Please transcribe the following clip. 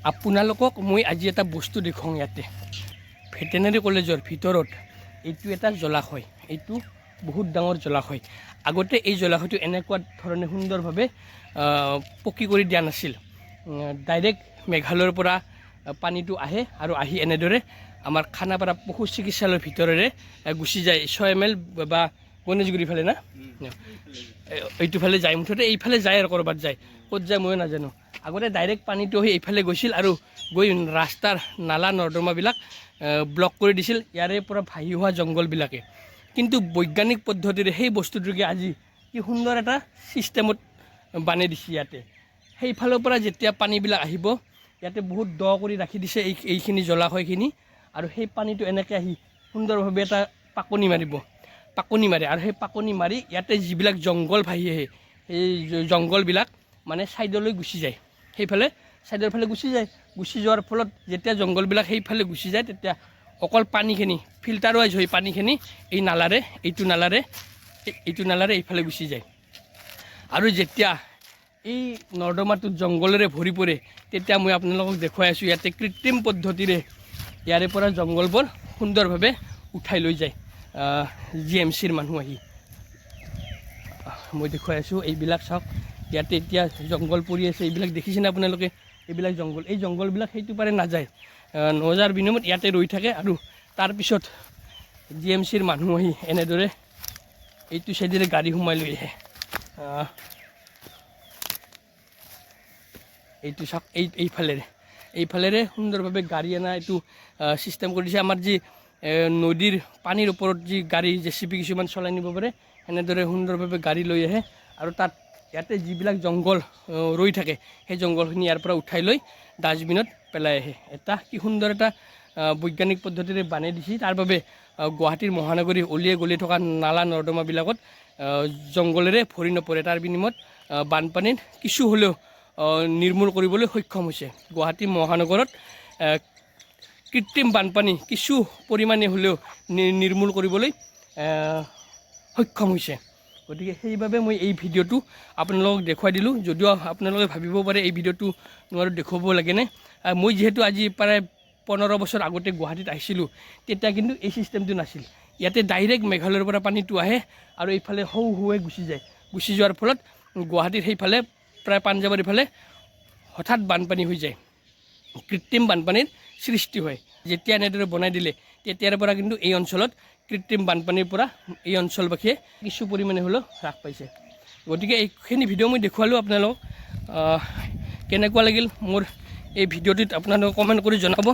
আপোনালোকক মই আজি এটা বস্তু দেখুৱাওঁ ইয়াতে ভেটেনেৰী কলেজৰ ভিতৰত এইটো এটা জলাশয় এইটো বহুত ডাঙৰ জলাশয় আগতে এই জলাশয়টো এনেকুৱা ধৰণে সুন্দৰভাৱে পকি কৰি দিয়া নাছিল ডাইৰেক্ট মেঘালয়ৰ পৰা পানীটো আহে আৰু আহি এনেদৰে আমাৰ খানাপাৰা পশু চিকিৎসালয়ৰ ভিতৰেৰে গুচি যায় 6 মাইল বা গণেশগুৰি ফালে না এইটো ফালে যায় মুঠতে এইফালে যায় আৰু ক'ৰবাত যায় ক'ত যায় মই নাজানো আগতে ডাইৰেক্ট পানীটো হৈ এইফালে গৈছিল আৰু গৈ ৰাস্তাৰ নালা নৰ্দমাবিলাক ব্লক কৰি দিছিল ইয়াৰে পৰা ভাহি হোৱা জংঘলবিলাকে কিন্তু বৈজ্ঞানিক পদ্ধতিৰে সেই বস্তুটোকে আজি কি সুন্দৰ এটা ছিষ্টেমত বানি দিছে ইয়াতে সেইফালৰ পৰা যেতিয়া পানীবিলাক আহিব ইয়াতে বহুত দ কৰি ৰাখি দিছে এইখিনি জলাশয়খিনি আৰু সেই পানীটো এনেকৈ আহি সুন্দৰভাৱে এটা পাকনি মাৰে আৰু সেই পাকনি মাৰি ইয়াতে যিবিলাক জংঘল ভাহি আহে সেই জংঘলবিলাক মানে ছাইডলৈ গুচি যায় সেইফালে ছাইডৰ ফালে গুচি যোৱাৰ ফলত যেতিয়া জংঘলবিলাক সেইফালে গুচি যায় তেতিয়া অকল পানীখিনি ফিল্টাৰাইজ হৈ পানীখিনি এই নালাৰে এইটো নালাৰে এইফালে গুচি যায় আৰু যেতিয়া এই নৰ্দমাটোত জংঘলেৰে ভৰি পৰে তেতিয়া মই আপোনালোকক দেখুৱাই আছোঁ ইয়াতে কৃত্ৰিম পদ্ধতিৰে ইয়াৰে পৰা জংঘলবোৰ সুন্দৰভাৱে উঠাই লৈ যায় GMCৰ মানুহ আহি মই দেখুৱাই আছোঁ এইবিলাক চাওক ইয়াতে এতিয়া জংঘল পৰি আছে এইবিলাক দেখিছেনে আপোনালোকে এইবিলাক জংঘল এই জংঘলবিলাক সেইটো পাৰে নাযায় নজাৰ বিনিময়ত ইয়াতে ৰৈ থাকে আৰু তাৰপিছত GMCৰ মানুহ আহি এনেদৰে এইটো চাইডেৰে গাড়ী সোমাই লৈ আহে এইটো চাওক এইফালেৰে সুন্দৰভাৱে গাড়ী অনা এইটো ছিষ্টেম কৰি দিছে আমাৰ যি নদীৰ পানীৰ ওপৰত যি গাড়ী JCB কিছুমান চলাই নিব পাৰে এনেদৰে সুন্দৰভাৱে গাড়ী লৈ আহে আৰু তাত ইয়াতে যিবিলাক জংঘল ৰৈ থাকে সেই জংঘলখিনি ইয়াৰ পৰা উঠাই লৈ ডাষ্টবিনত পেলাই আহে এটা কি সুন্দৰ এটা বৈজ্ঞানিক পদ্ধতিৰে বানি দিছে তাৰ বাবে গুৱাহাটীৰ মহানগৰী অলিয়ে গলিয়ে থকা নালা নৰ্দমাবিলাকত জংঘলেৰে ভৰি নপৰে তাৰ বিনিময়ত বানপানীৰ কিছু হ'লেও নিৰ্মূল কৰিবলৈ সক্ষম হৈছে গুৱাহাটী মহানগৰত কৃত্ৰিম বানপানী কিছু পৰিমাণে হ'লেও নিৰ্মূল কৰিবলৈ সক্ষম হৈছে গতিকে সেইবাবে মই এই ভিডিঅ'টো আপোনালোকক দেখুৱাই দিলোঁ যদিও আপোনালোকে ভাবিব পাৰে এই ভিডিঅ'টো নোৱাৰো দেখুৱাব লাগেনে মই যিহেতু আজি প্ৰায় 15 বছৰ আগতে গুৱাহাটীত আহিছিলোঁ তেতিয়া কিন্তু এই ছিষ্টেমটো নাছিল ইয়াতে ডাইৰেক্ট মেঘালয়ৰ পৰা পানীটো আহে আৰু এইফালে হৈ গুচি যোৱাৰ ফলত গুৱাহাটীৰ সেইফালে প্ৰায় পাঞ্জাৱৰ ইফালে হঠাৎ বানপানী হৈ যায় কৃত্ৰিম বানপানীৰ সৃষ্টি হয় যেতিয়া এনেদৰে বনাই দিলে তেতিয়াৰ পৰা কিন্তু এই অঞ্চলত কৃত্ৰিম বানপানীৰ পৰা এই অঞ্চলবাসীয়ে কিছু পৰিমাণে হ'লেও হ্ৰাস পাইছে গতিকে এইখিনি ভিডিঅ' মই দেখুৱালোঁ আপোনালোকক কেনেকুৱা লাগিল মোৰ এই ভিডিঅ'টোত আপোনালোকে কমেণ্ট কৰি জনাব